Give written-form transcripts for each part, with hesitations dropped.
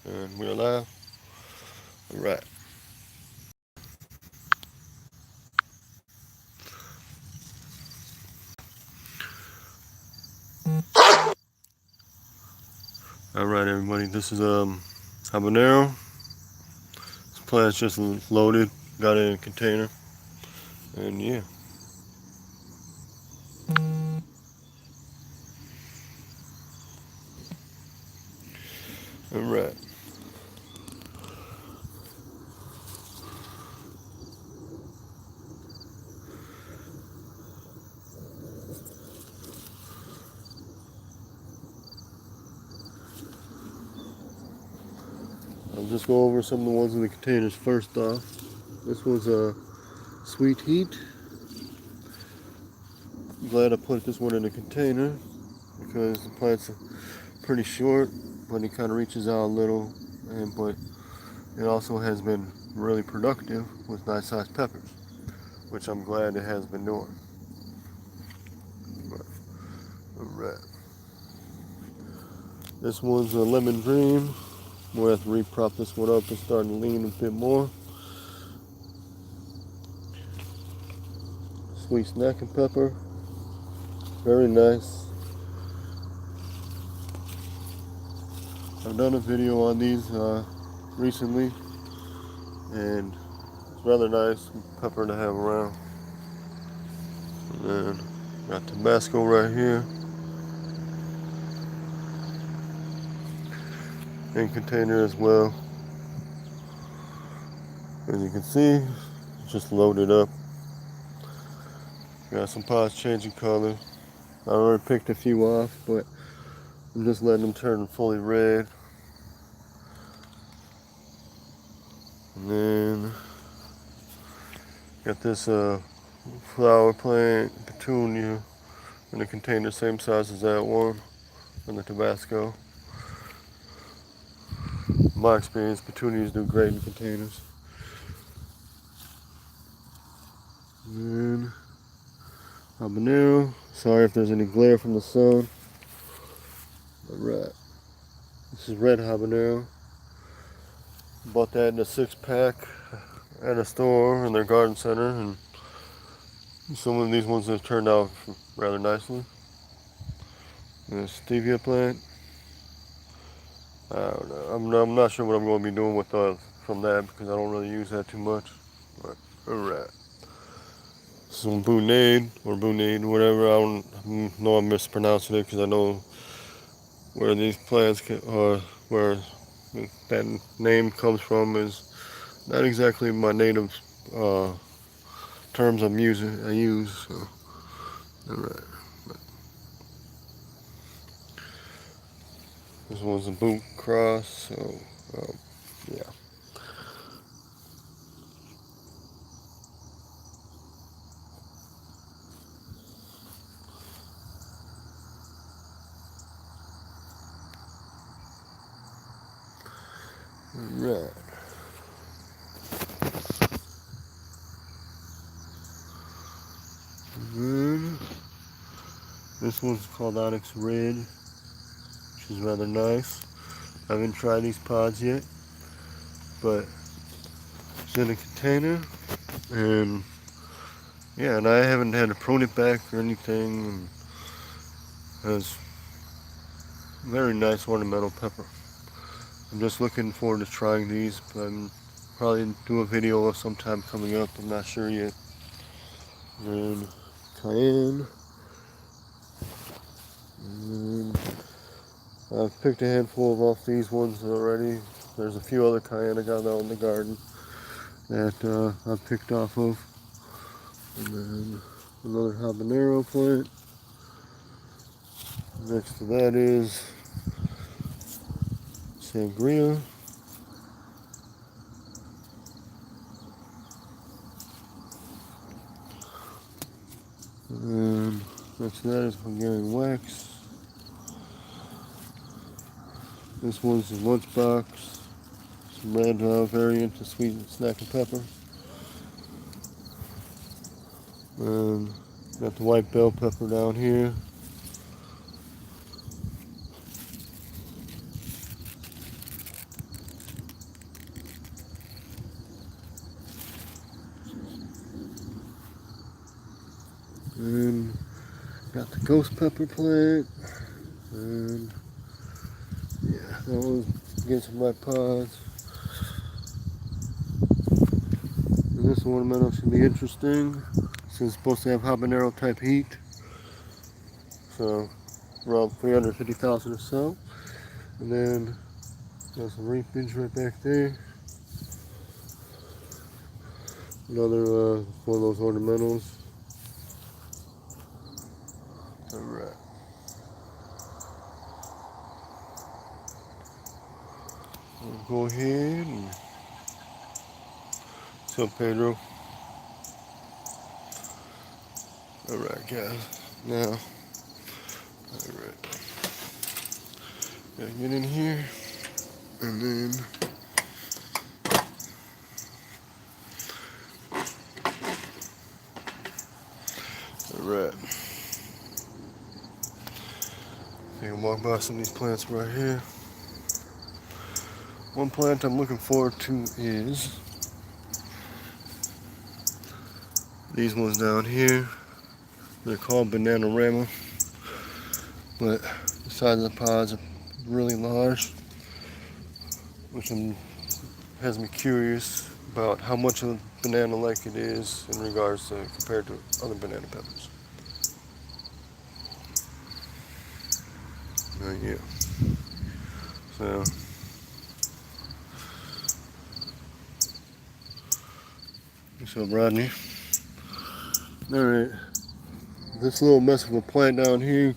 And we're live. Alright. Alright everybody, this is Habanero. This plant's just loaded, got it in a container. And yeah. Alright. I'll just go over some of the ones in the containers first off. This was a Sweet Heat. I'm glad I put this one in a container because the plant's pretty short, but it kind of reaches out a little, but it also has been really productive with nice sized peppers, which I'm glad it has been doing. Alright. This one's a Lemon Dream. We'll have to reprop this one up and start to lean a bit more. Sweet snacking pepper. Very nice. I've done a video on these recently, and it's rather nice pepper to have around. And then got Tabasco right here in container as well. As you can see, it's just loaded up. Got some pods changing color. I already picked a few off, but I'm just letting them turn fully red. And then got this flower plant petunia in a container same size as that one and the Tabasco. In my experience, petunias do great in containers. And then Habanero. Sorry if there's any glare from the sun. Alright. This is red habanero. Bought that in a 6-pack at a store in their garden center, and some of these ones have turned out rather nicely. The Stevia plant. I don't know. I'm not sure what I'm going to be doing with from that because I don't really use that too much. But alright. Some Bunade or Bunade, whatever. I don't know I'm mispronouncing it because I know where these plants where that name comes from is not exactly my native terms I use. So, all right. But this one's a boot cross, so yeah. All right. Then this one's called Onyx Red, which is rather nice. I haven't tried these pods yet, but it's in a container, and yeah, and I haven't had to prune it back or anything. It's very nice ornamental pepper. I'm just looking forward to trying these, but I'm probably do a video of sometime coming up. I'm not sure yet. And cayenne. And I've picked a handful of off these ones already. There's a few other cayenne I got out in the garden that I've picked off of. And then another habanero plant. Next to that is sangria. And next to that is Hungarian wax. This one's a lunchbox. Some red variant of sweet snacking pepper. And got the white bell pepper down here. And got the ghost pepper plant. And yeah, that was getting some ripe pods. And this ornamental should be interesting since it's supposed to have habanero type heat. So around 350,000 or so. And then there's some reapage right back there. Another one of those ornamentals. Alright. We'll go ahead and tell Pedro. Alright guys. Now, alright. Gotta get in here and then alright. You can walk by some of these plants right here. One plant I'm looking forward to is these ones down here. They're called Bananarama, but the size of the pods are really large, which has me curious about how much of a banana-like it is in regards to compared to other banana peppers. Yeah. So what's up, Rodney? Alright. This little mess of a plant down here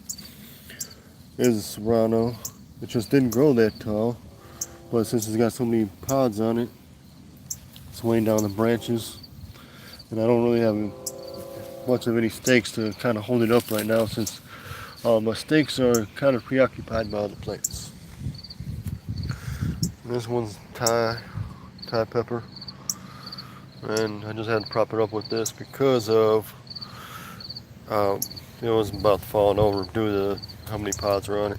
is a serrano. It just didn't grow that tall, but since it's got so many pods on it, it's weighing down the branches. And I don't really have much of any stakes to kind of hold it up right now since my stakes are kind of preoccupied by other plants. This one's Thai pepper, and I just had to prop it up with this because of it was about falling over due to how many pods are on it.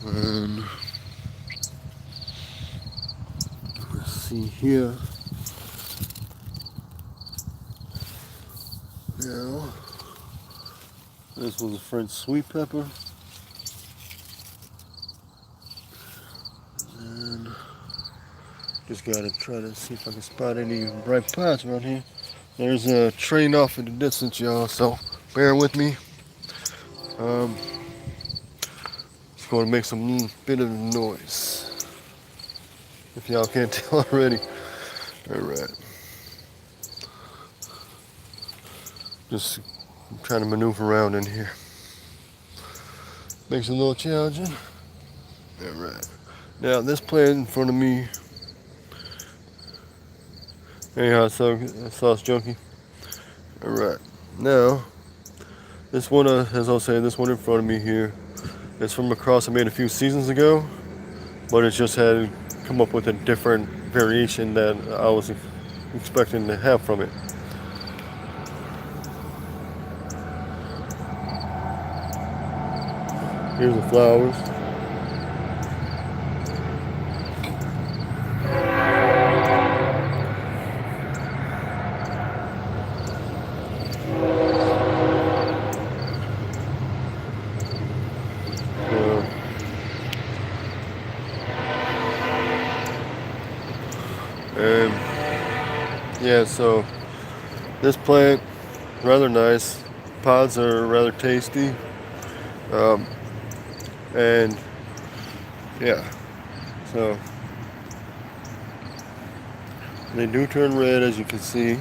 And let's see here. Now, this one's a French sweet pepper. And just gotta try to see if I can spot any bright pods around here. There's a train off in the distance, y'all, so bear with me. It's going to make some bit of noise, if y'all can't tell already. Alright. Just trying to maneuver around in here. Makes it a little challenging. Alright. Now, this plant in front of me. Anyhow, sauce junkie. Alright. Now, this one, as I was saying, this one in front of me here, it's from a cross I made a few seasons ago, but it just had come up with a different variation that I was expecting to have from it. Here's the flowers. And yeah, so this plant, rather nice. Pods are rather tasty. And yeah, so they do turn red, as you can see.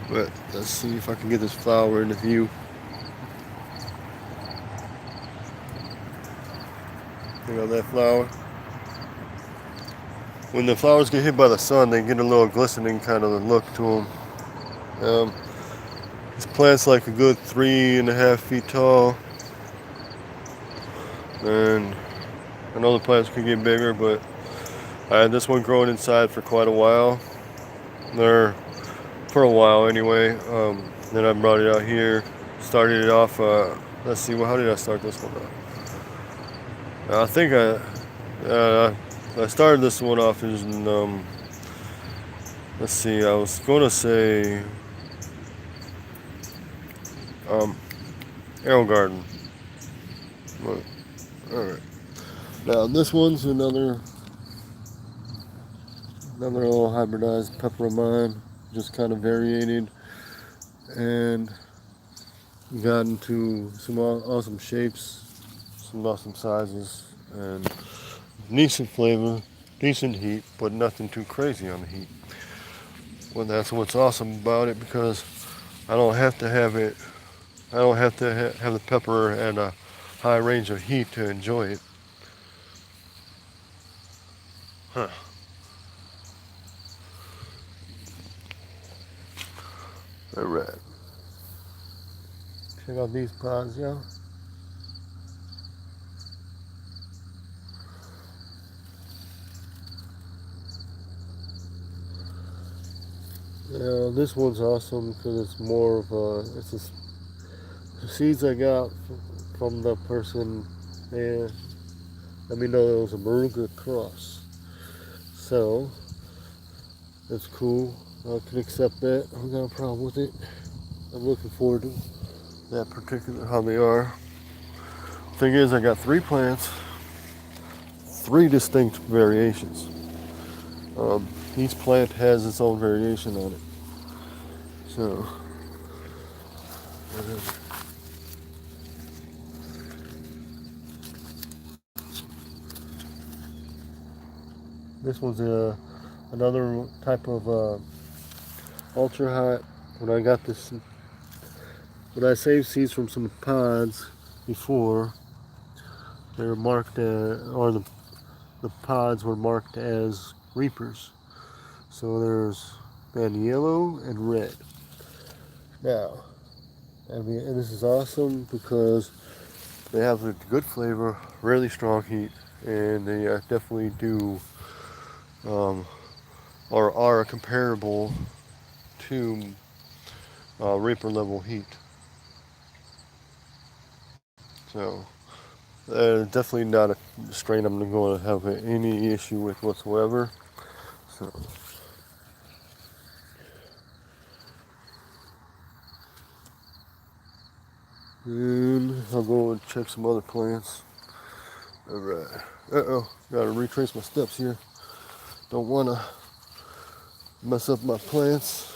But let's see if I can get this flower in the view. You know that flower? When the flowers get hit by the sun, they get a little glistening kind of look to them. This plant's like a good 3.5 feet tall. And I know the plants can get bigger, but I had this one growing inside for quite a while. For a while anyway. Then I brought it out here, started it off. Let's see, how did I start this one off? I think I started this one off in, let's see, I was going to say Ale garden. Alright. Now this one's another little hybridized pepper of mine. Just kind of variated and got into some awesome shapes, some awesome sizes, and decent flavor, decent heat, but nothing too crazy on the heat. Well, that's what's awesome about it, because I don't have to have it. I don't have to have the pepper at a high range of heat to enjoy it. Huh. All right. Check out these pods, y'all. Yeah, this one's awesome because it's more of a. It's just the seeds I got from the person. They let me know it was a Maruga cross. So that's cool. I can accept that. I don't got a problem with it. I'm looking forward to that particular how they are. Thing is, I got 3 plants, 3 distinct variations. Each plant has its own variation on it. So, this one's another type of ultra hot. When I got this, when I saved seeds from some pods before, they were marked, or the pods were marked as reapers. So there's been yellow and red. Now, and this is awesome because they have a good flavor, really strong heat, and they definitely do, or are comparable to reaper level heat. So definitely not a strain I'm going to have any issue with whatsoever. So. And I'll go and check some other plants. Alright. Uh-oh. Gotta retrace my steps here. Don't want to mess up my plants.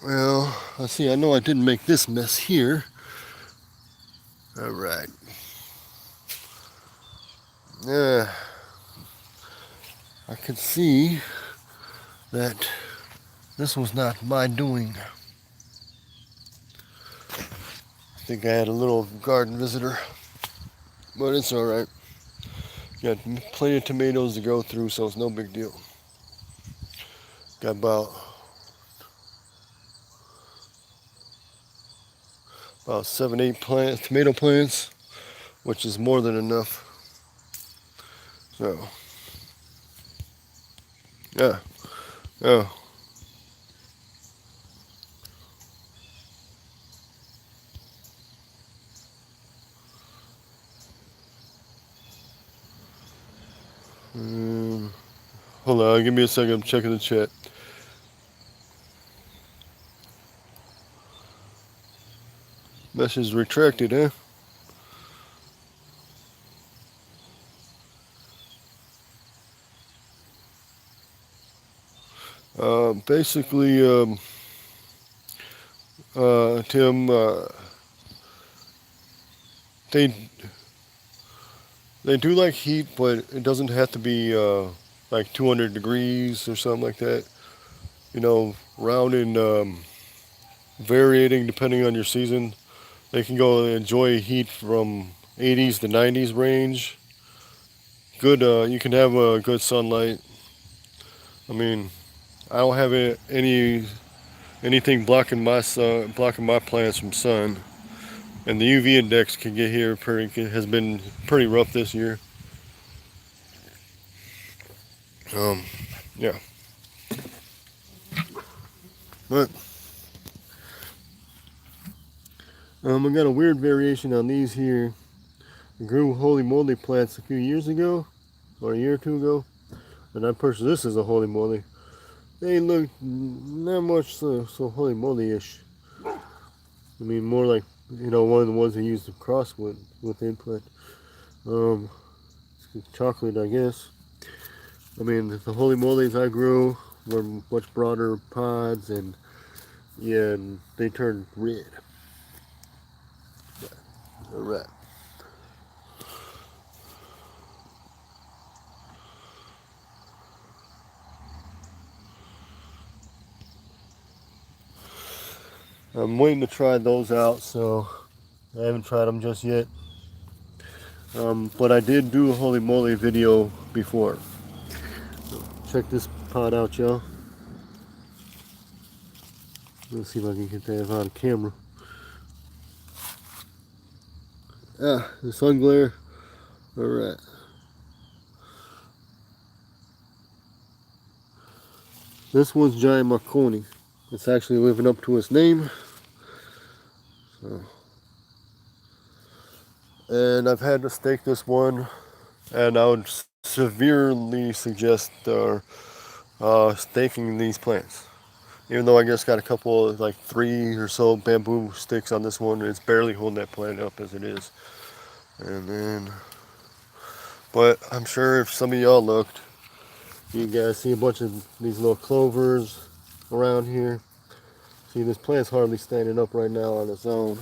Well, let's see. I know I didn't make this mess here. Alright. Yeah. I could see that this was not my doing. I think I had a little garden visitor, but it's alright. Got plenty of tomatoes to go through, so it's no big deal. Got about 7-8 tomato plants, which is more than enough. So, yeah. Oh. Hold on, give me a second. I'm checking the chat. Message retracted, huh? Basically, Tim, they do like heat, but it doesn't have to be like 200 degrees or something like that. You know, round and varying depending on your season. They can go enjoy heat from 80s to 90s range. Good, you can have good sunlight. I mean, I don't have anything blocking my plants from sun. And the UV index can get here has been pretty rough this year. Yeah. But I got a weird variation on these here. I grew holy moly plants a few years ago, or a year or two ago. and I purchased this as a holy moly. They look not much so holy moly-ish. I mean, more like, you know, one of the ones they used to cross with input. Chocolate, I guess. I mean, the holy moly's I grew were much broader pods, and yeah, and they turned red. Alright. I'm waiting to try those out, so I haven't tried them just yet. But I did do a holy moly video before. So check this pod out, y'all. Let's see if I can get that on camera. The sun glare. Alright. This one's Giant Marconi. It's actually living up to its name. So. And I've had to stake this one, and I would severely suggest staking these plants. Even though I just got a couple, like 3 or so bamboo sticks on this one, it's barely holding that plant up as it is. And then, but I'm sure if some of y'all looked, you guys see a bunch of these little clovers around here. See, this plant's hardly standing up right now on its own.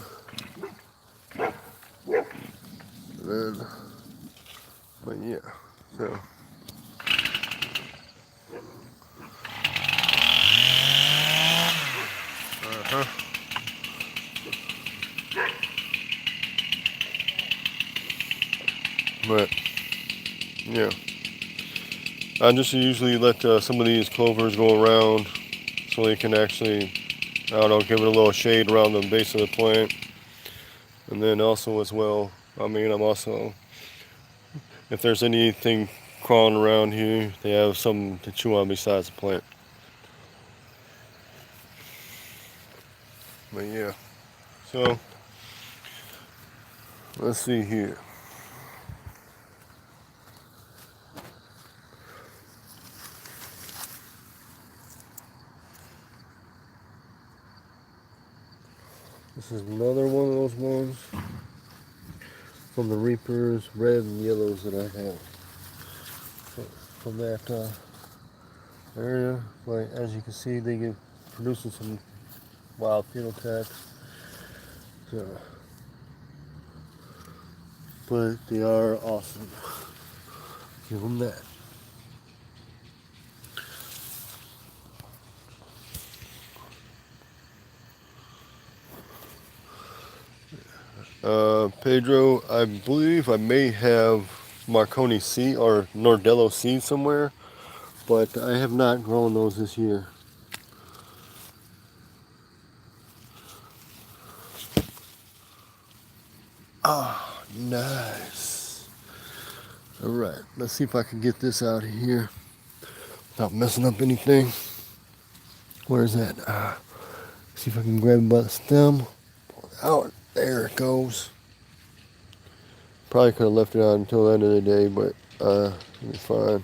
And then, but yeah, so. But yeah, I just usually let some of these clovers go around so they can actually, I don't know, give it a little shade around the base of the plant. And then also as well, I mean, I'm also, if there's anything crawling around here, they have something to chew on besides the plant. But yeah, so let's see here. This is another one of those ones from the Reapers, red and yellows that I have. So from that area, but as you can see, they get producing some wild phenotypes. So, but they are awesome. Give them that. Pedro, I believe I may have Marconi seed or Nordello seed somewhere, but I have not grown those this year. Ah, nice. All right, let's see if I can get this out of here without messing up anything. Where is that? See if I can grab it by the stem. Pull it out. There it goes. Probably could have left it on until the end of the day, but it's fine.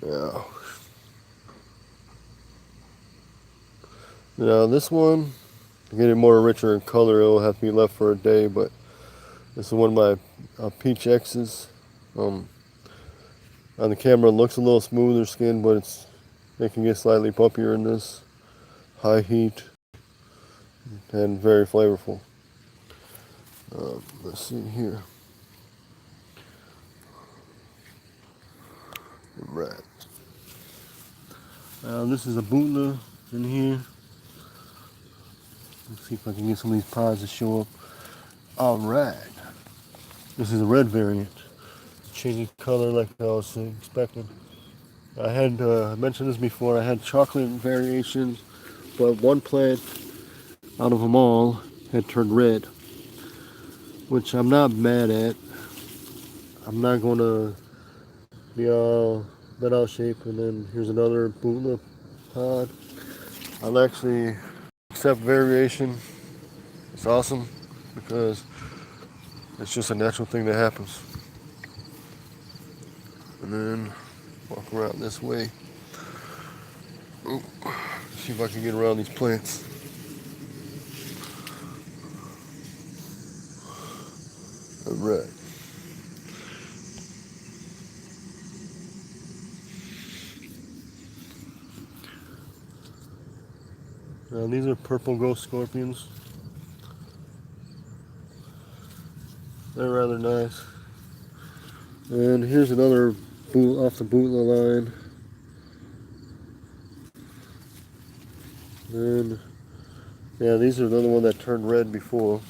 Yeah. Now this one, to get it more richer in color, it'll have to be left for a day, but this is one of my Peach X's. On the camera, it looks a little smoother skin, but it can get slightly bumpier in this. High heat and very flavorful. Let's see here. Right. This is a bootla in here. Let's see if I can get some of these pods to show up. All right. This is a red variant. Changing color like I was expecting. I had mentioned this before. I had chocolate variations, but one plant out of them all had turned red, which I'm not mad at. I'm not going to be all bent out shape, and then here's another bootla pod. I'll actually accept variation. It's awesome because it's just a natural thing that happens. And then Walk around this way. Ooh, see if I can get around these plants. Alright. Now these are purple ghost scorpions. They're rather nice. And here's another off the bootla line. And yeah, these are another one that turned red before.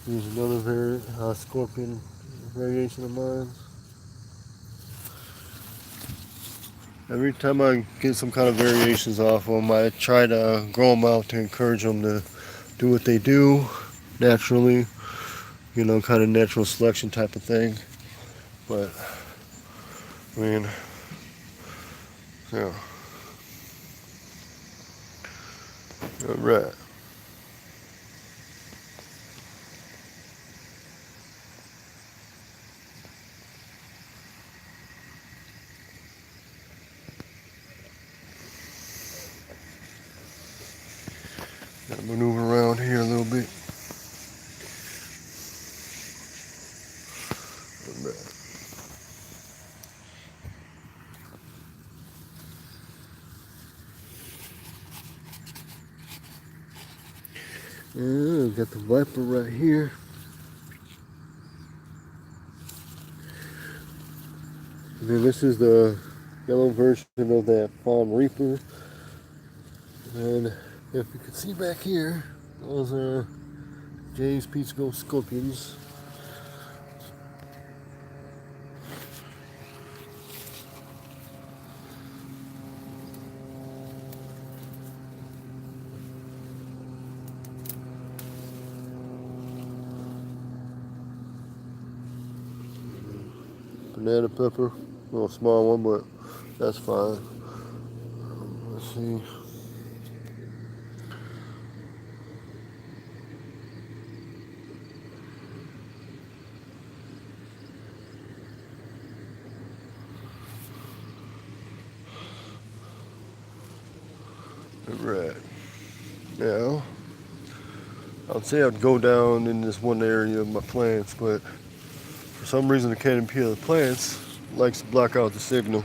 Here's another scorpion variation of mine. Every time I get some kind of variations off them, I try to grow them out to encourage them to do what they do naturally, you know, kind of natural selection type of thing. But I mean, yeah. All right. Gotta maneuver around here a little bit. All right. Yeah, got the viper right here. And then this is the yellow version of that Farm Reaper. And if you can see back here, those are Jay's Peach Ghost Scorpions. Banana pepper, a little small one, but that's fine. Let's see. Right. Now, I'd say I'd go down in this one area of my plants, but for some reason the canopy of the plants likes to block out the signal.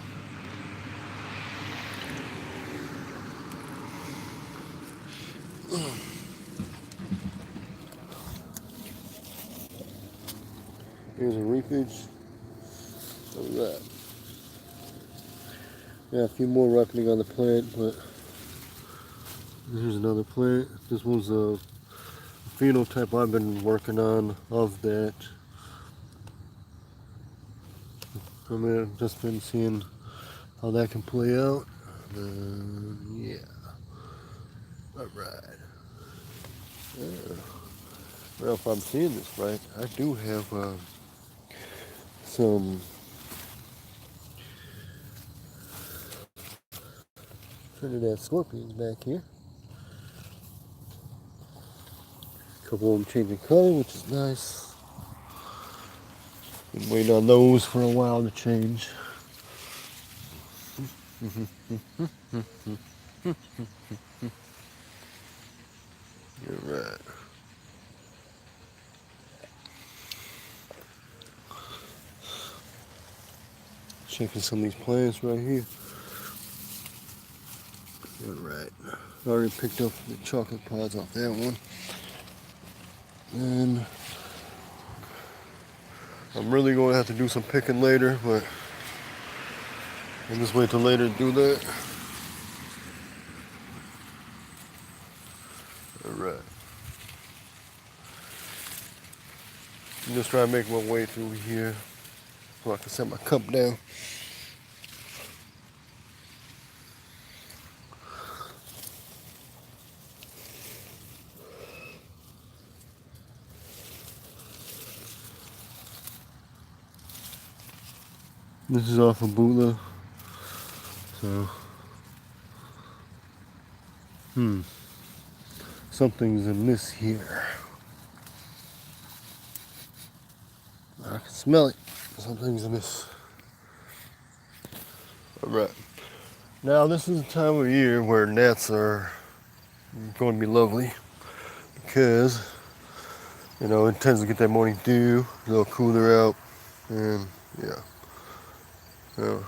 Here's a reefage. Alright. Yeah, a few more ripening on the plant, but here's another plant. This one's a phenotype I've been working on of that. I mean, I've just been seeing how that can play out. Yeah. Alright. Yeah. Well, if I'm seeing this right, I do have some Trinidad scorpions back here. A couple of them changing color, which is nice. Been waiting on those for a while to change. Alright. Checking some of these plants right here. Alright. I already picked up the chocolate pods off that one. And I'm really going to have to do some picking later, but I'll just wait till later to do that. Alright. I'm just trying to make my way through here so I can set my cup down. This is off of Bula. So, something's amiss here. I can smell it. Something's amiss. Alright. Now this is the time of year where gnats are going to be lovely because, you know, it tends to get that morning dew, a little cooler out, and yeah. So,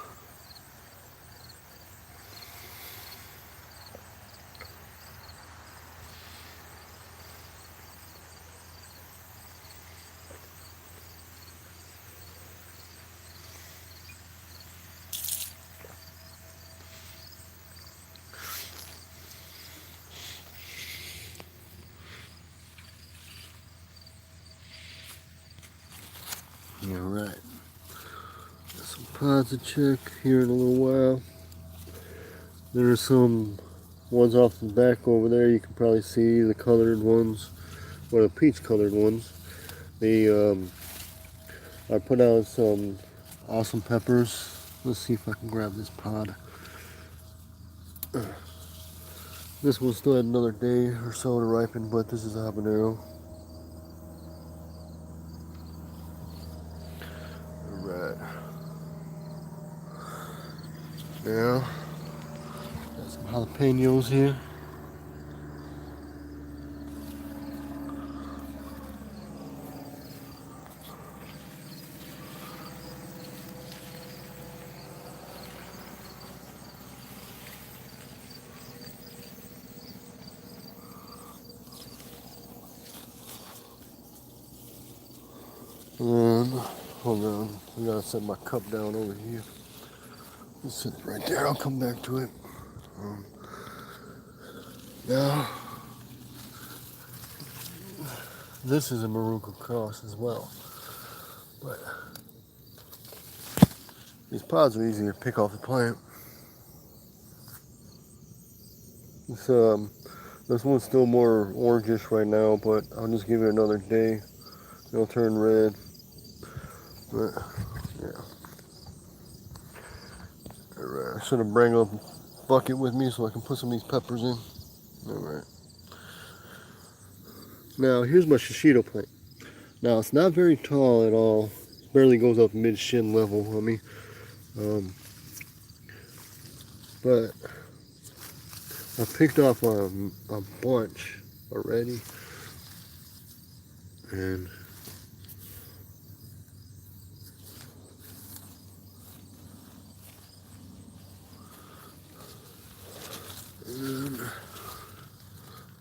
alright. Got some pods to check here in a little while. There are some ones off the back over there. You can probably see the colored ones, or the peach colored ones. I put out some awesome peppers. Let's see if I can grab this pod. This one still had another day or so to ripen, but this is a habanero. Alright. Now, got some jalapenos here. And, hold on, I gotta set my cup down over here. Let's sit it right there, I'll come back to it. Now, this is a Maruca cross as well. But these pods are easier to pick off the plant. This one's still more orangish right now, but I'll just give it another day. It'll turn red. But, yeah. Alright, I should have brought a bucket with me so I can put some of these peppers in. Alright. Now, here's my Shishito plant. Now, it's not very tall at all. It barely goes up mid-shin level on me. But I picked off a bunch already. And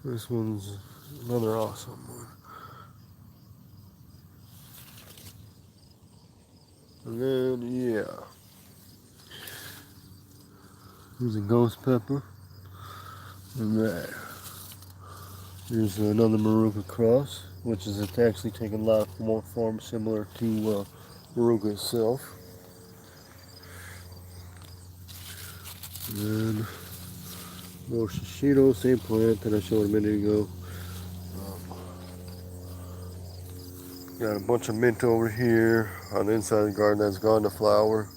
this one's another awesome one. And then, yeah. Here's a ghost pepper. And there. Here's another Maruca cross, which is actually taking a lot more form similar to Maruca itself. And then more Shishito, same plant that I showed a minute ago. Got a bunch of mint over here on the inside of the garden that's gone to flower.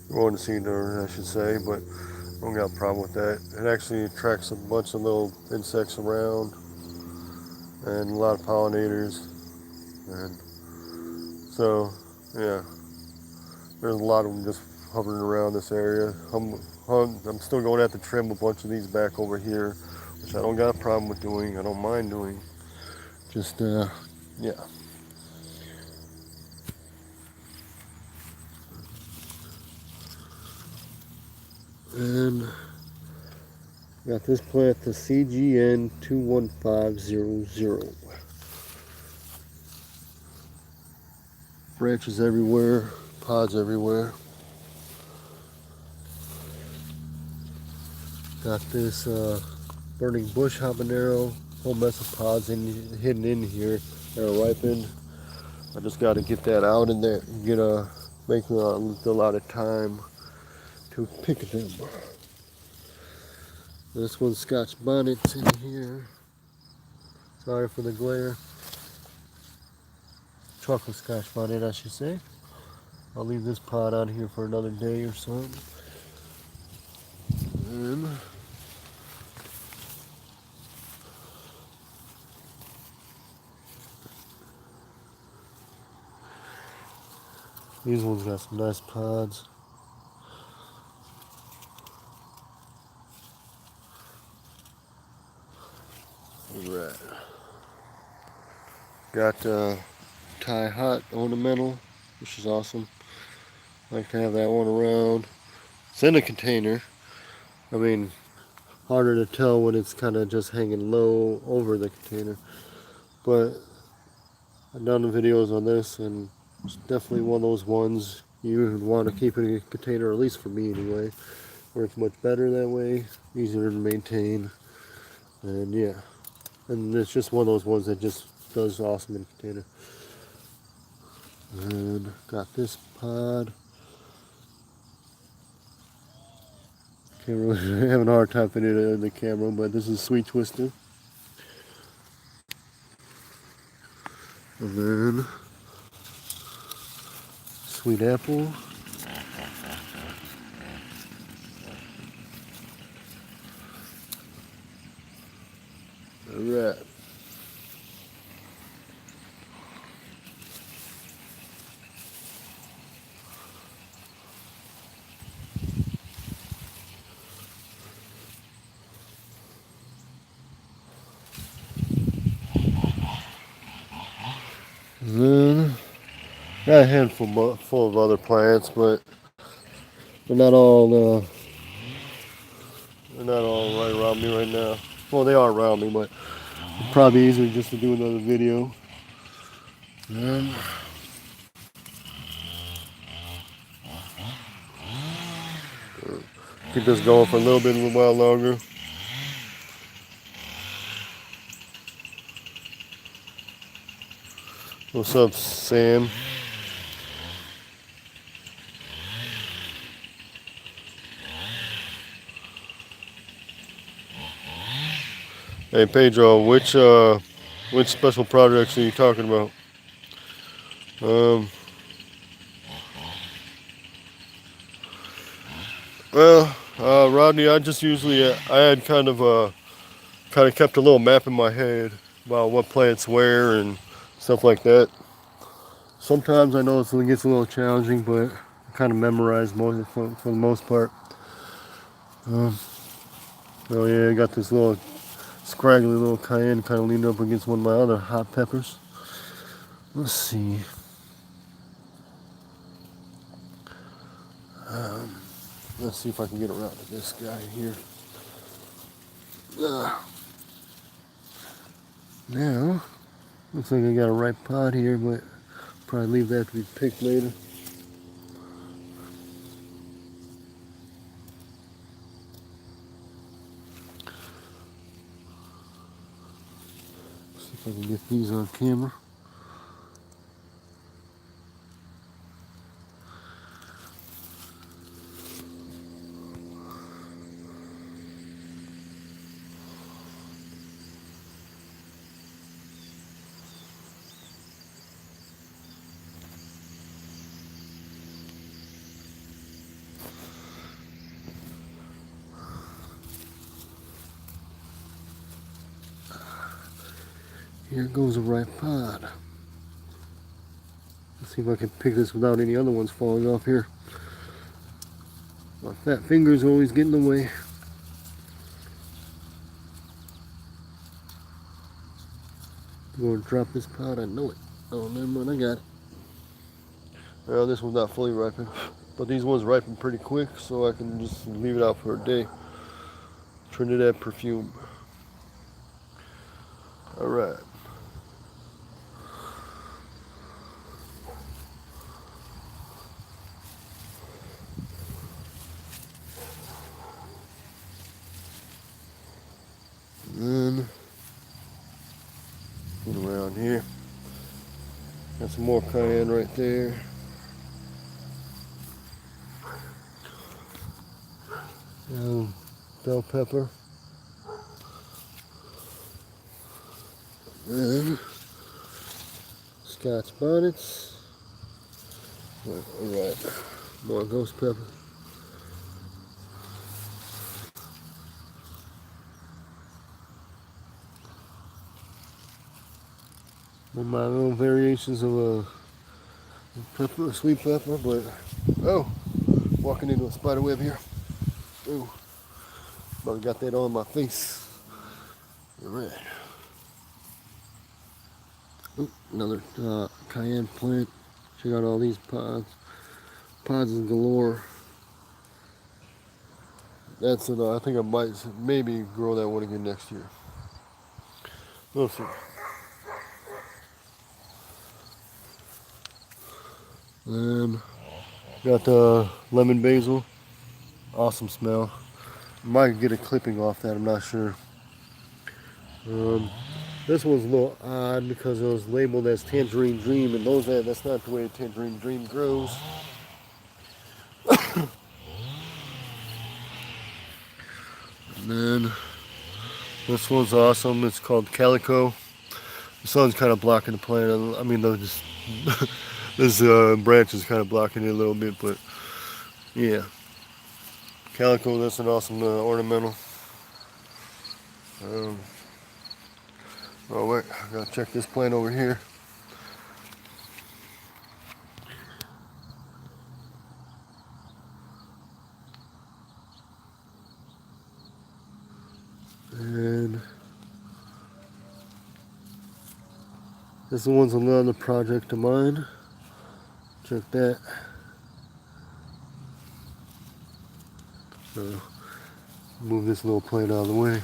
Going to seed, or I should say, but I don't got a problem with that. It actually attracts a bunch of little insects around and a lot of pollinators. And so, yeah, there's a lot of them just hovering around this area. I'm still going to have to trim a bunch of these back over here, which I don't got a problem with doing. I don't mind doing. Just, yeah. And got this plant, the CGN 21500. Branches everywhere, pods everywhere. Got this burning bush habanero, whole mess of pods hidden in here that are ripened. I just got to get that out in there, make a lot of time to pick them. This one's Scotch bonnets in here. Sorry for the glare. Chocolate Scotch bonnet, I should say. I'll leave this pot out here for another day or so. And These ones got some nice pods. Alright. Got Thai hot ornamental, which is awesome. Like to have that one around. It's in a container. I mean, harder to tell when it's kind of just hanging low over the container. But I've done the videos on this, and it's definitely one of those ones you would want to keep in a container, at least for me anyway. Works much better that way, easier to maintain, and yeah. And it's just one of those ones that just does awesome in a container. And got this pod. Can't really having a hard time fitting it in the camera, but this is Sweet Twister. And then Sweet Apple. Alright. Then got a handful full of other plants, but they're not all right around me right now. Well, they are around me, but it's probably easier just to do another video. And keep this going for a little while longer. What's up, Sam? Hey Pedro, which special projects are you talking about? Rodney, I just usually I had kind of kept a little map in my head about what plants where and stuff like that. Sometimes I know it gets a little challenging, but I kind of memorize most for the most part. Oh yeah, I got this little scraggly little cayenne kind of leaned up against one of my other hot peppers. Let's see. Let's see if I can get around to this guy here. Now, looks like I got a ripe pod here, but probably leave that to be picked later. See if I can get these on camera. Here goes a ripe pod. Let's see if I can pick this without any other ones falling off here. My fat fingers always get in the way. I'm going to drop this pod, I know it. Oh, never mind, I got it. Well, this one's not fully ripened, but these ones ripen pretty quick, so I can just leave it out for a day. Trinidad perfume. Alright. Then get around here. Got some more cayenne right there. Bell pepper. Then Scotch bonnets. Alright, more ghost pepper. One of my little variations of Pepper, sweet pepper, but oh, walking into a spider web here. Oh, but got that on my face. All right. Ooh, another cayenne plant. Check out all these pods. Pods is galore. That's it. I think I might maybe grow that one again next year. We'll see. Then got the lemon basil. Awesome smell. Might get a clipping off that. I'm not sure. This one's a little odd because it was labeled as Tangerine Dream, and that's not the way Tangerine Dream grows. And then this one's awesome. It's called Calico. The sun's kind of blocking the plant. I mean, this branch is kind of blocking it a little bit, but yeah. Calico, that's an awesome ornamental. Oh wait, I gotta check this plant over here. And this one's another project of mine. Check that. So, move this little plant out of the way.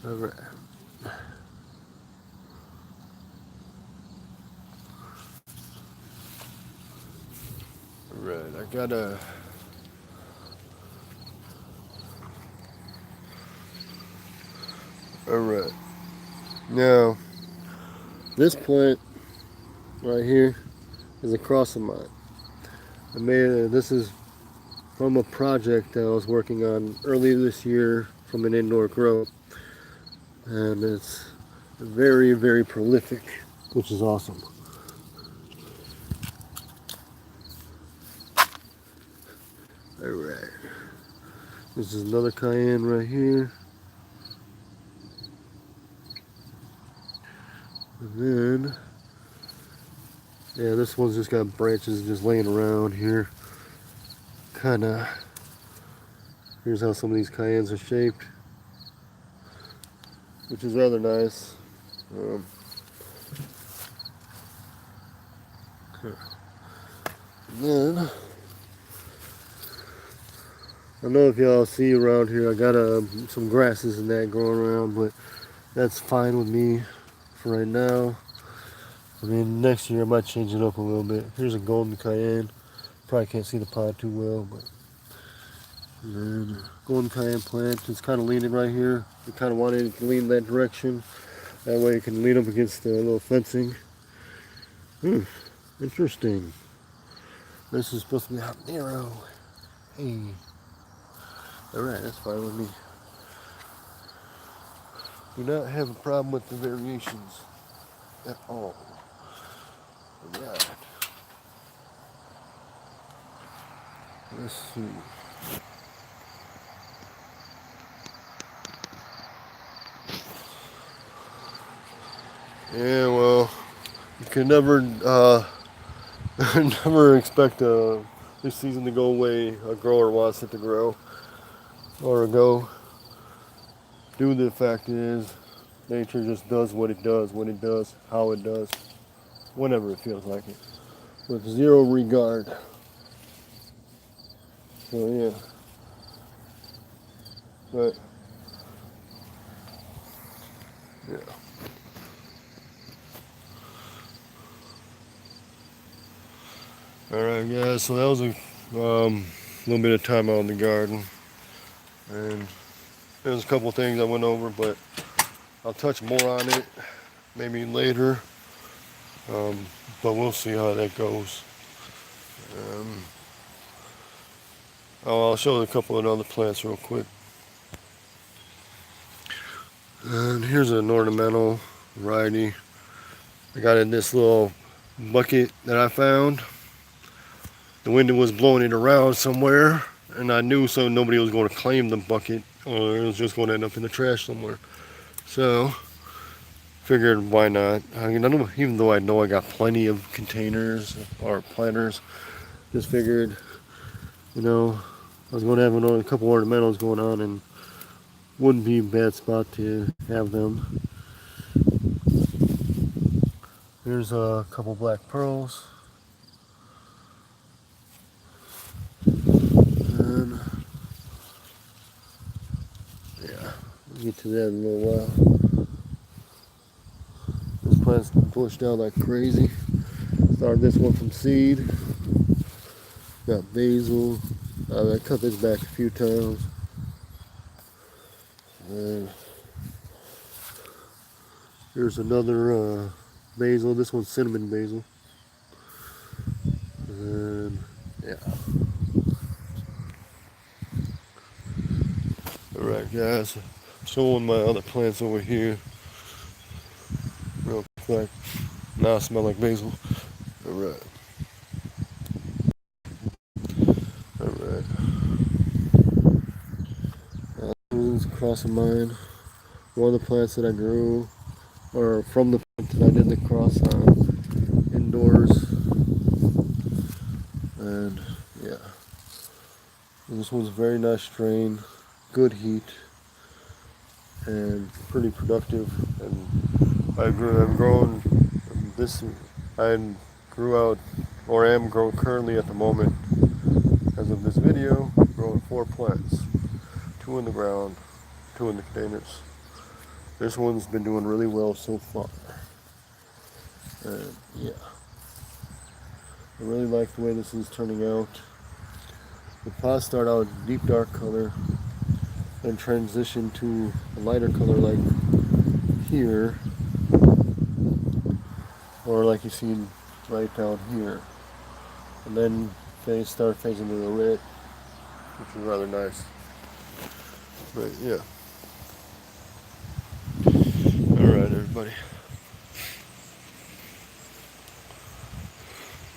Alright. Alright, I got a Alright. Now, this plant right here is a cross of mine. This is from a project that I was working on earlier this year from an indoor grow. And it's very, very prolific, which is awesome. Alright. This is another cayenne right here. And then, yeah, this one's just got branches just laying around here. Kinda, here's how some of these cayennes are shaped, which is rather nice. And then, I don't know if y'all see around here, I got some grasses and that growing around, but that's fine with me for right now. I mean, next year I might change it up a little bit. Here's a golden cayenne. Probably can't see the pod too well, but then golden cayenne plant. It's kind of leaning right here. We kind of wanted it to lean that direction. That way it can lean up against the little fencing. Interesting. This is supposed to be Habanero. Hey. Alright, that's fine with me. Do not have a problem with the variations at all. Alright. Let's see. Yeah, well, you can never never expect this season to go away. A grower wants it to grow or go. Due to the fact is, nature just does what it does, when it does, how it does, whenever it feels like it, with zero regard. So yeah, but yeah. All right, guys. So that was a little bit of time out in the garden, and there's a couple things I went over, but I'll touch more on it maybe later. But we'll see how that goes. I'll show you a couple of other plants real quick. And here's an ornamental variety. I got in this little bucket that I found. The wind was blowing it around somewhere, and I knew so nobody was going to claim the bucket, or it was just going to end up in the trash somewhere. So figured why not. I mean, even though I know I got plenty of containers or planters, just figured, you know, I was going to have a couple ornamentals going on, and wouldn't be a bad spot to have them. Here's a couple black pearls. And yeah, we'll get to that in a little while. This plant's pushed out like crazy. Started this one from seed. Got basil. I cut this back a few times. And here's another basil. This one's cinnamon basil. And yeah. Alright guys, showing my other plants over here. Real quick. Now I smell like basil. Alright. Alright. Across of mine. One of the plants that I grew, or from the plant that I did the cross on indoors. And yeah. This one's a very nice strain, good heat, and pretty productive. And I've grown this. I grew out, or am growing currently at the moment, as of this video, growing 4 plants, 2 in the ground, 2 in the containers. This one's been doing really well so far. And yeah, I really like the way this is turning out. The pots start out deep dark color and transition to a lighter color like here, or like you see right down here, and then they start phasing to the red, which is rather nice. But yeah, alright everybody,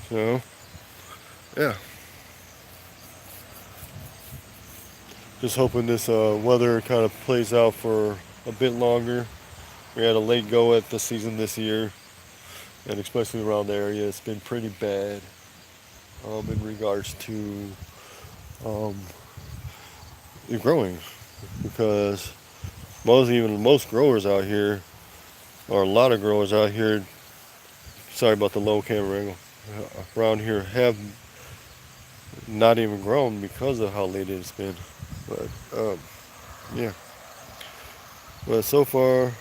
so yeah, just hoping this weather kind of plays out for a bit longer. We had a late go at the season this year, and especially around the area it's been pretty bad in regards to growing, because most growers out here, or a lot of growers out here, sorry about the low camera angle, around here have not even grown because of how late it's been. But yeah, but so far,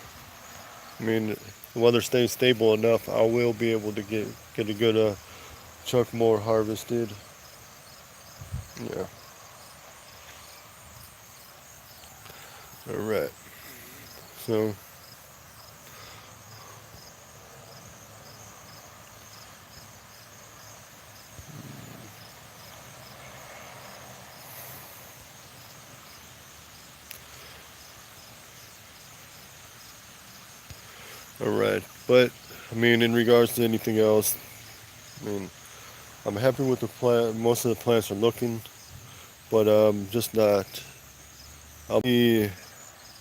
I mean, the weather stays stable enough, I will be able to get a good chunk more harvested. Yeah. Alright. So alright. But I mean, in regards to anything else, I mean, I'm happy with the plant. Most of the plants are looking, but just not. I'll be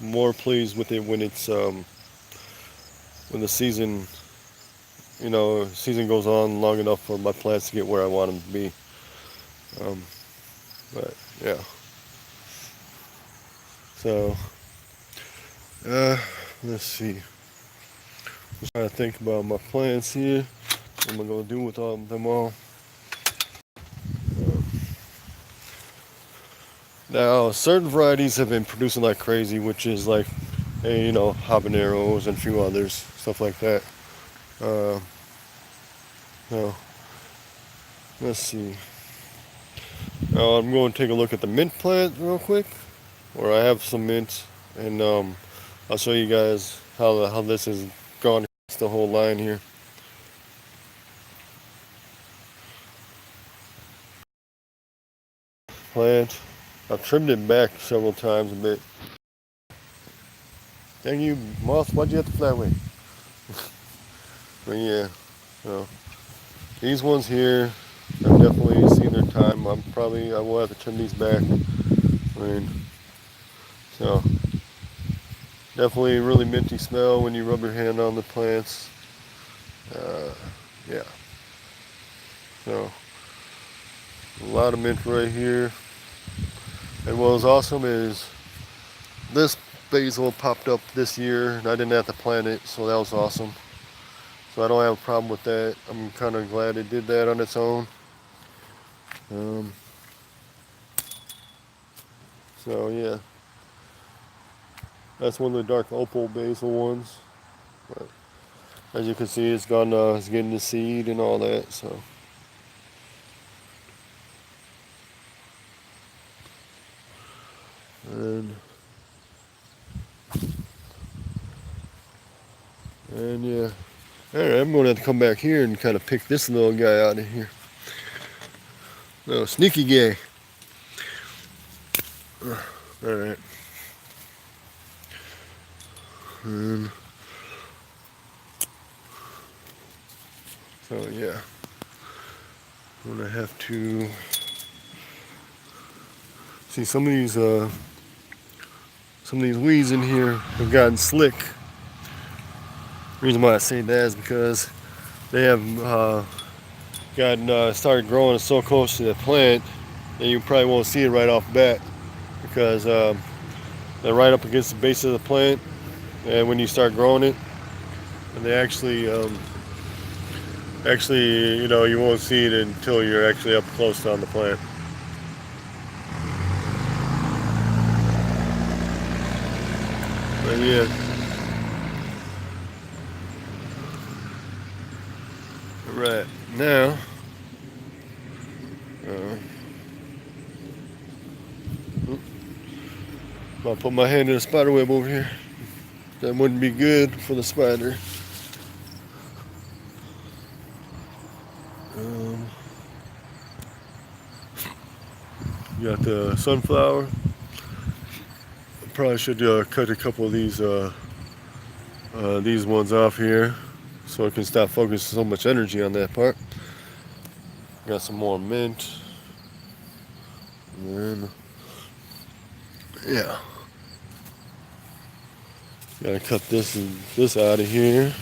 more pleased with it when it's when the season, season goes on long enough for my plants to get where I want them to be. But yeah. So let's see. Just trying to think about my plants here. What am I gonna do with all them all? Now, certain varieties have been producing like crazy, which is like, habaneros and a few others, stuff like that. Now, let's see. Now, I'm going to take a look at the mint plant real quick, where I have some mint, and I'll show you guys how this has gone across the whole line here. Plant. I've trimmed it back several times a bit. Dang you, moth, why'd you have to fly away? But yeah, so these ones here, I've definitely seen their time. I will have to trim these back. I mean, so Definitely a really minty smell when you rub your hand on the plants. Yeah. So a lot of mint right here. And what was awesome is this basil popped up this year and I didn't have to plant it, so that was awesome. So I don't have a problem with that. I'm kind of glad it did that on its own. So yeah, that's one of the dark opal basil ones. But as you can see, it's gone. It's getting the seed and all that. So and yeah. All right, I'm going to have to come back here and kind of pick this little guy out of here. Little sneaky guy. All right. And so yeah, I'm gonna have to see some of these weeds in here have gotten slick. The reason why I say that is because they have started growing so close to the plant that you probably won't see it right off the bat because they're right up against the base of the plant, and when you start growing it, and they actually you won't see it until you're actually up close on the plant. But yeah. Right now, I'll put my hand in a spider web over here. That wouldn't be good for the spider. Got the sunflower. Probably should cut a couple of these ones off here so I can stop focusing so much energy on that part. Got some more mint. And then, yeah. Gotta cut this out of here.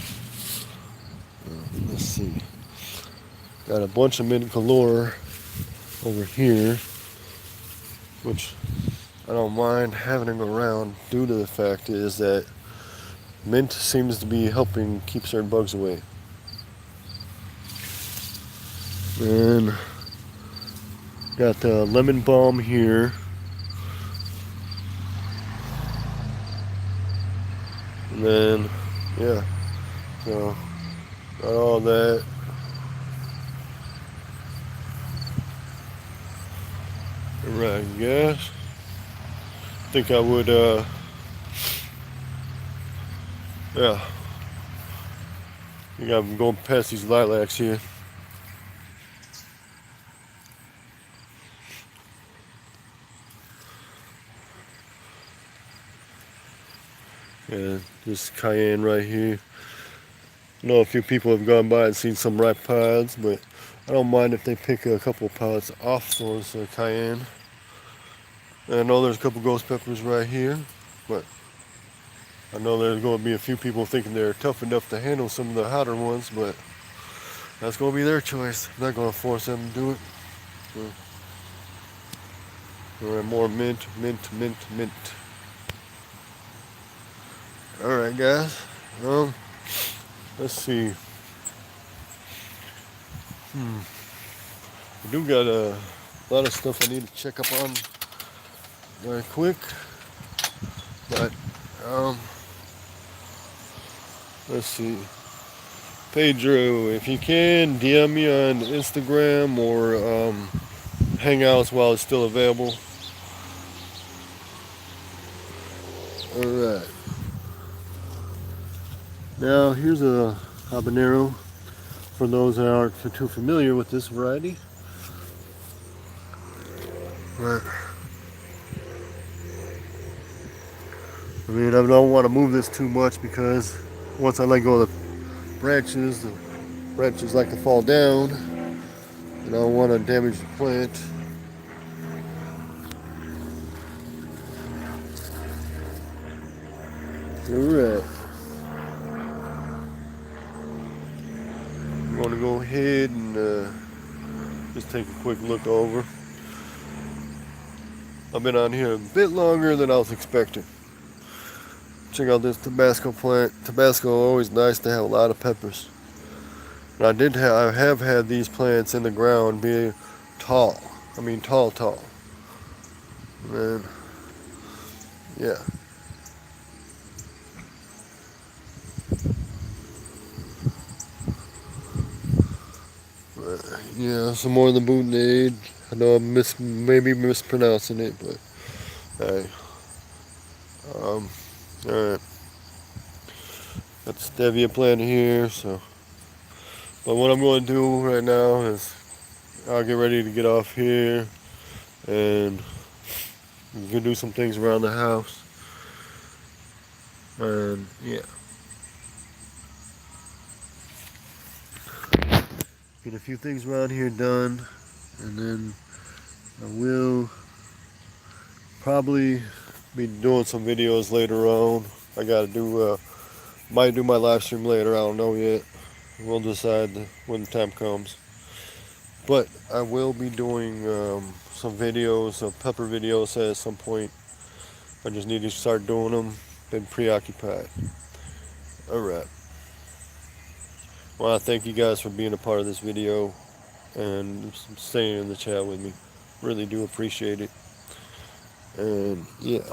Let's see. Got a bunch of mint galore over here, which I don't mind having them around due to the fact is that mint seems to be helping keep certain bugs away. And got the lemon balm here. And then, yeah, so got all that. Right, I guess. I think I would, yeah. I think I'm going past these lilacs here. Yeah, this cayenne right here. I know a few people have gone by and seen some ripe pods, but I don't mind if they pick a couple pods off those cayenne. And I know there's a couple ghost peppers right here, but I know there's going to be a few people thinking they're tough enough to handle some of the hotter ones, but that's going to be their choice. I'm not going to force them to do it. So, all right, more mint, mint, mint, mint. All right, guys. Let's see. I do got a lot of stuff I need to check up on very quick, but let's see. Pedro, if you can, DM me on Instagram or Hangouts while it's still available. All right. Now here's a habanero for those that aren't too familiar with this variety. Right. I mean, I don't want to move this too much because once I let go of the branches like to fall down, and I don't want to damage the plant. Alright. I'm going to go ahead and just take a quick look over. I've been on here a bit longer than I was expecting. Check out this Tabasco plant. Tabasco always nice to have a lot of peppers. And I have had these plants in the ground be tall. I mean tall. And yeah. Yeah, some more of the boutonade. I know I'm maybe mispronouncing it, but hey. Alright. Got the Stevia plant here, so. But what I'm going to do right now is I'll get ready to get off here and we can do some things around the house. And yeah. Get a few things around here done, and then I will probably be doing some videos later on. I gotta might do my live stream later, I don't know yet. We'll decide when the time comes. But I will be doing some videos, some pepper videos at some point. I just need to start doing them. Been preoccupied. Alright. Well, I thank you guys for being a part of this video and staying in the chat with me. Really do appreciate it. And yeah.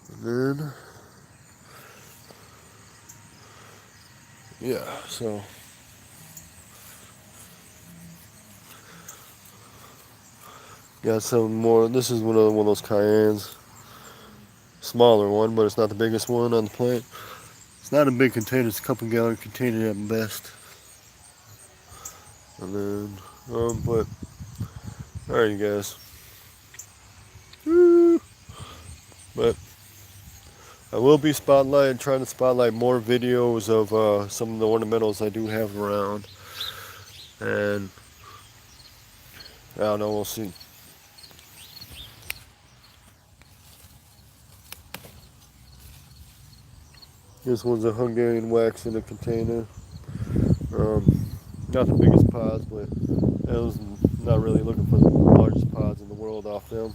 And then yeah, so got some more. This is one of those cayennes. Smaller one, but it's not the biggest one on the plant. It's not a big container, it's a couple gallon container at best. And then but alright, you guys. Woo. But I will be trying to spotlight more videos of some of the ornamentals I do have around. And I don't know, we'll see. This one's a Hungarian wax in a container. Not the biggest pods, but I was not really looking for the largest pods in the world off them.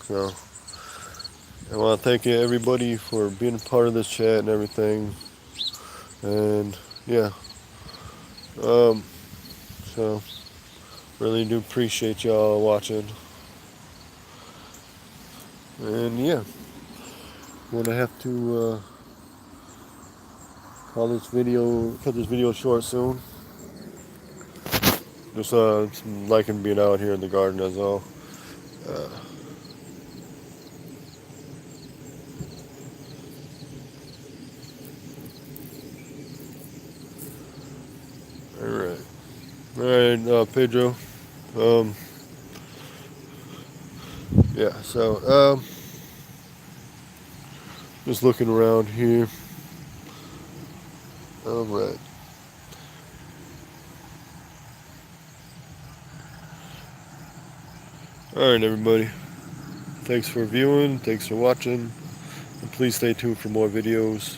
So I want to thank everybody for being a part of this chat and everything. And yeah, so really do appreciate y'all watching. And yeah, I'm gonna have to cut this video short soon. Just liking being out here in the garden, that's all. Alright, Pedro. Yeah, so just looking around here. Alright. Alright, everybody. Thanks for viewing, thanks for watching, and please stay tuned for more videos.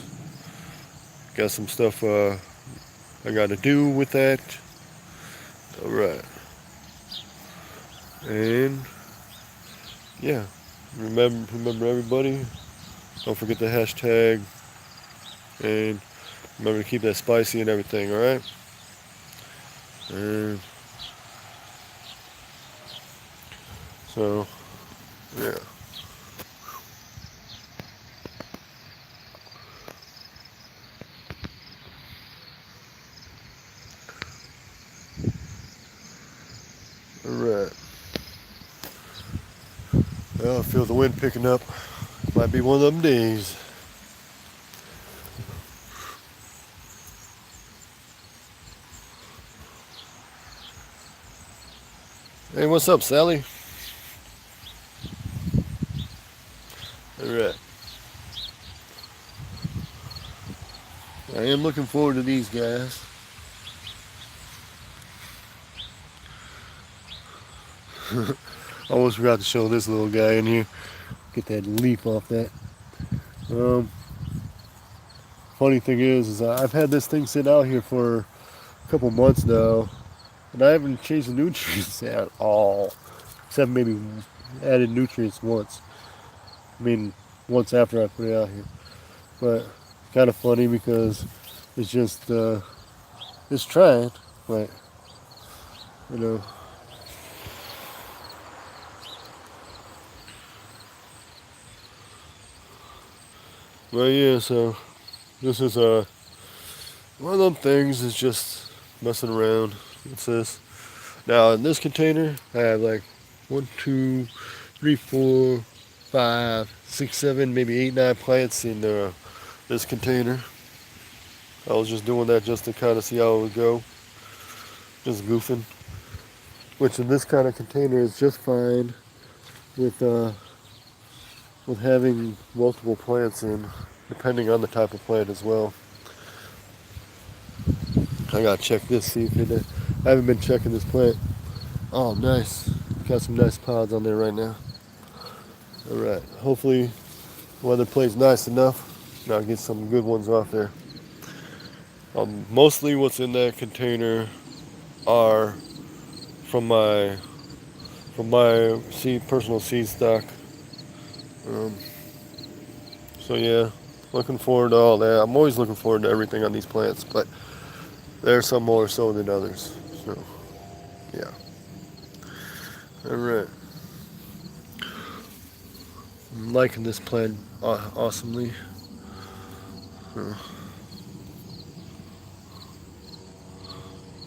Got some stuff I gotta do with that. Alright. And yeah, remember everybody, don't forget the hashtag, and remember to keep that spicy and everything, alright? And so, yeah. Alright. Well, I feel the wind picking up. Might be one of them days. Hey, what's up, Sally? Alright. I am looking forward to these guys. Almost forgot to show this little guy in here. Get that leaf off that. Funny thing is I've had this thing sit out here for a couple months now, and I haven't changed the nutrients at all, except maybe added nutrients once. I mean, once after I put it out here. But kind of funny because it's just it's trying, but you know. But yeah, so this is one of them things is just messing around. What's this? Now in this container I have like 1, 2, 3, 4, 5, 6, 7, maybe 8, 9 plants in this container. I was just doing that just to kind of see how it would go. Just goofing. Which in this kind of container is just fine with having multiple plants in, depending on the type of plant as well. I gotta check this, see if it. I haven't been checking this plant. Oh, nice. Got some nice pods on there right now. All right. Hopefully, weather plays nice enough. And I'll get some good ones off there. Mostly what's in that container are from my personal seed stock. So yeah, looking forward to all that. I'm always looking forward to everything on these plants, but there's some more so than others. So yeah. All right. I'm liking this plant awesomely.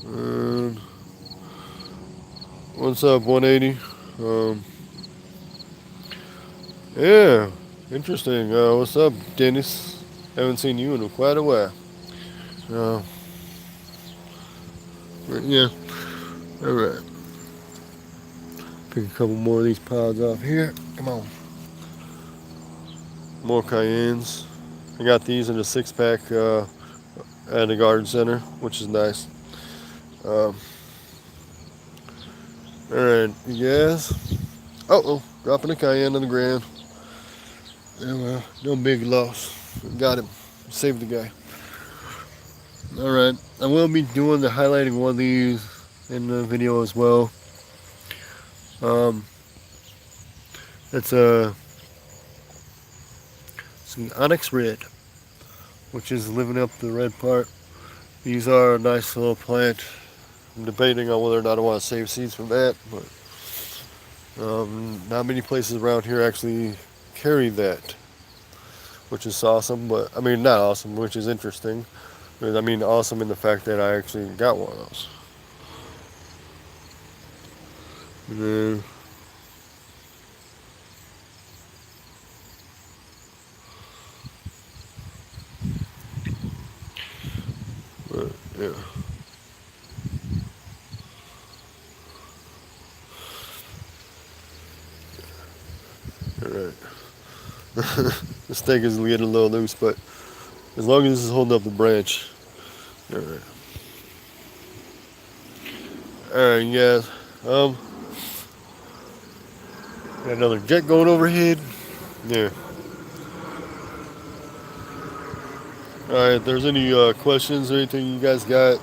And what's up, 180? Yeah, interesting. What's up, Dennis? Haven't seen you in quite a while. Yeah. All right. Pick a couple more of these pods off here. Come on. More cayennes. I got these in a 6-pack at the garden center, which is nice. Alright, you guys. Oh, dropping a cayenne on the ground. Yeah, well, no big loss. Got him. Saved the guy. Alright, I will be doing the highlighting one of these in the video as well. It's the Onyx Red, which is living up the red part. These are a nice little plant. I'm debating on whether or not I want to save seeds from that, but not many places around here actually carry that, which is awesome. But I mean, not awesome, which is interesting. But I mean, awesome in the fact that I actually got one of those. And then, but yeah. Alright. The stake is getting a little loose, but as long as this is holding up the branch. Alright. Alright, guys. Got another jet going overhead. Yeah. Alright, if there's any questions or anything you guys got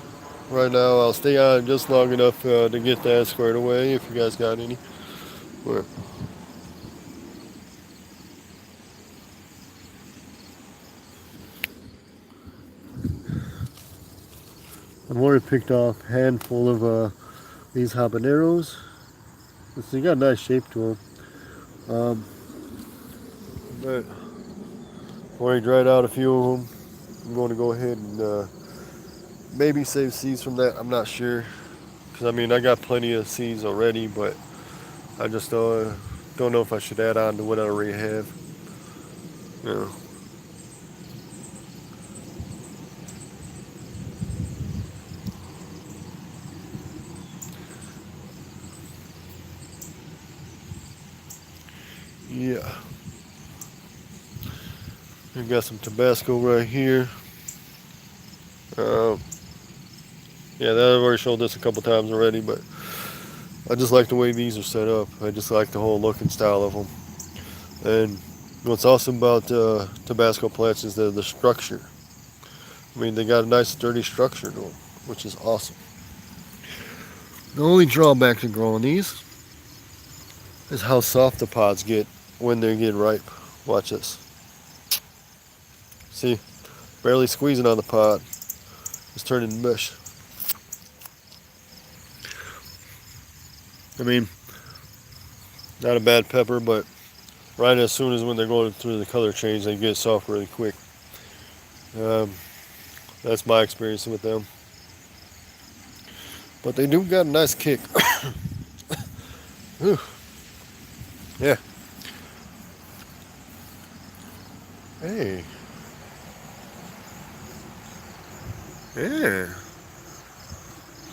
right now, I'll stay on just long enough to get that squared away if you guys got any. But, I've already picked off a handful of these habaneros. They got a nice shape to them. But I've already dried out a few of them. I'm going to go ahead and maybe save seeds from that. I'm not sure. Because I mean, I got plenty of seeds already, but I just don't know if I should add on to what I already have. Yeah. Yeah. We've got some Tabasco right here. Yeah, I've already showed this a couple times already, but I just like the way these are set up. I just like the whole look and style of them. And what's awesome about Tabasco plants is the structure. I mean, they got a nice sturdy structure to them, which is awesome. The only drawback to growing these is how soft the pods get when they get ripe. Watch this. See, barely squeezing on the pod. It's turning mush. I mean, not a bad pepper, but right as soon as when they're going through the color change, they get soft really quick. Um, that's my experience with them. But they do got a nice kick. Yeah. Hey. Yeah.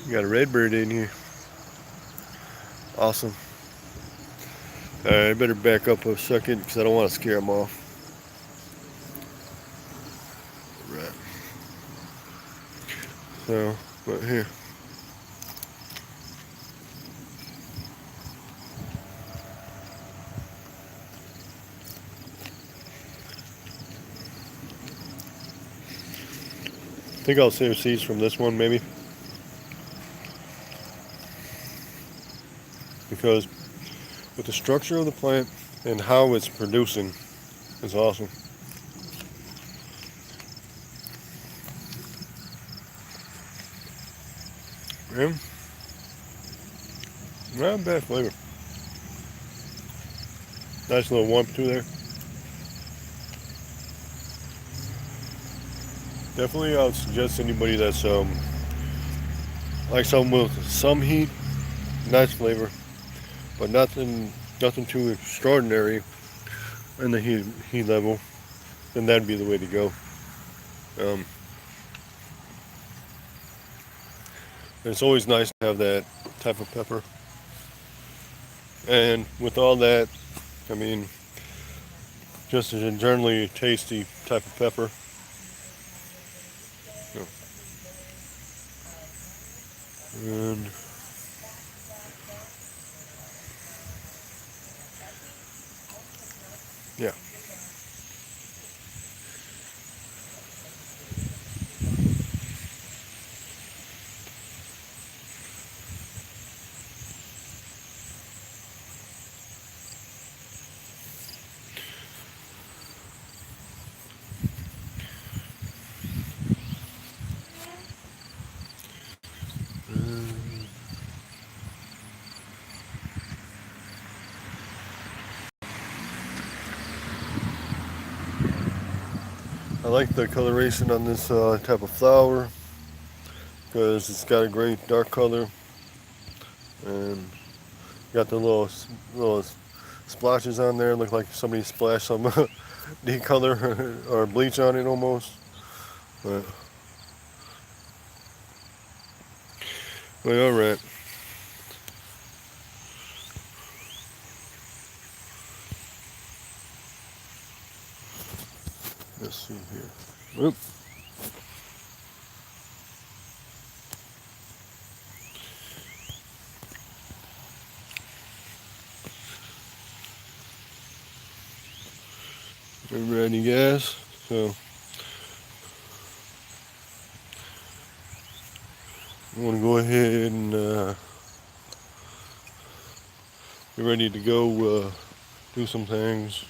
You got a red bird in here. Awesome. Alright, I better back up a second because I don't want to scare them off. Right. So, but here. I think I'll save seeds from this one maybe. Because with the structure of the plant and how it's producing is awesome. Yeah. Not a bad flavor. Nice little warmth to there. Definitely I would suggest anybody that's like something with some heat, nice flavor, but nothing too extraordinary in the heat level, then that'd be the way to go. Um, it's always nice to have that type of pepper. And with all that, I mean, just a generally tasty type of pepper. And yeah. I like the coloration on this type of flower because it's got a great dark color and got the little splotches on there. Look like somebody splashed some decolor or bleach on it almost. But all right. Let's see here. Oop. We're ready, guys. So I'm gonna go ahead and get ready to go do some things.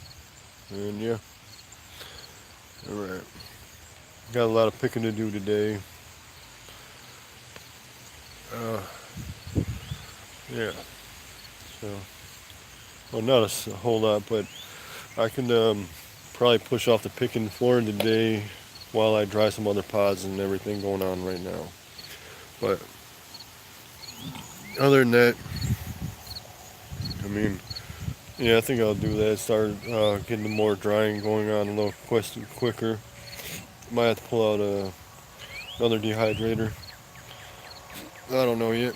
And yeah. All right. Got a lot of picking to do today. Yeah. So, well, not a whole lot, but I can probably push off the picking floor today while I dry some other pods and everything going on right now. But other than that, I mean, yeah, I think I'll do that. Start getting the more drying going on a little quicker. Might have to pull out another dehydrator. I don't know yet.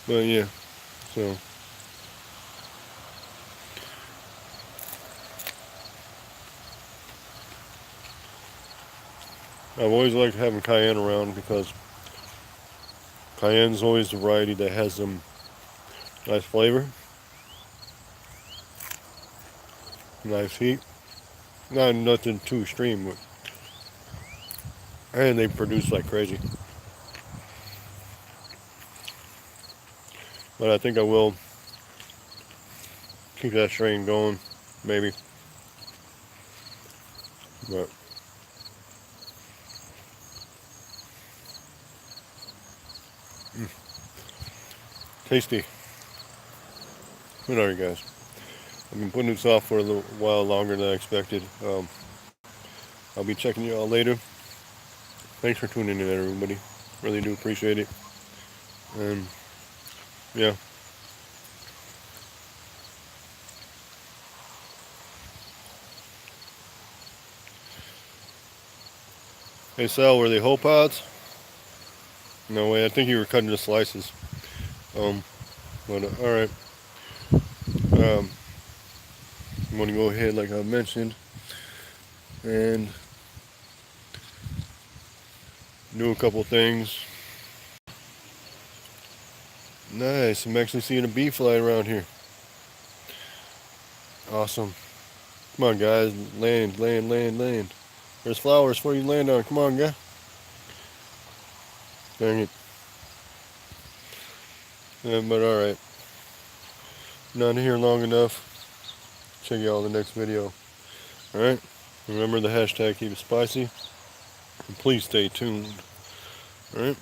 But yeah, so I've always liked having cayenne around because cayenne's always the variety that has some nice flavor, nice heat. Not nothing too extreme, and they produce like crazy. But I think I will keep that strain going, maybe. But tasty. Good on you guys. I've been putting this off for a little while longer than I expected. I'll be checking you all later. Thanks for tuning in, everybody. Really do appreciate it. And yeah. Hey Sal, were they whole pods? No way. I think you were cutting the slices. But all right. Um, I'm gonna go ahead, like I mentioned, and do a couple things. Nice. I'm actually seeing a bee fly around here. Awesome. Come on, guys. Land, land, land, land. There's flowers for you to land on. Come on, guy. Dang it. Yeah, but alright. Not here long enough. Check y'all in the next video. Alright? Remember the hashtag keep it spicy. And please stay tuned. Alright?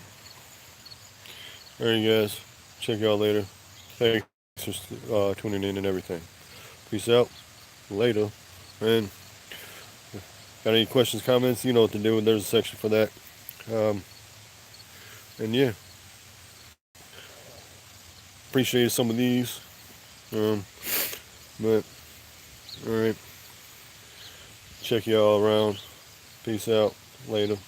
Alright, guys. Check y'all later. Thanks for tuning in and everything. Peace out. Later. And got any questions, comments? You know what to do. There's a section for that. And yeah. Appreciate some of these. But alright. Check y'all around. Peace out. Later.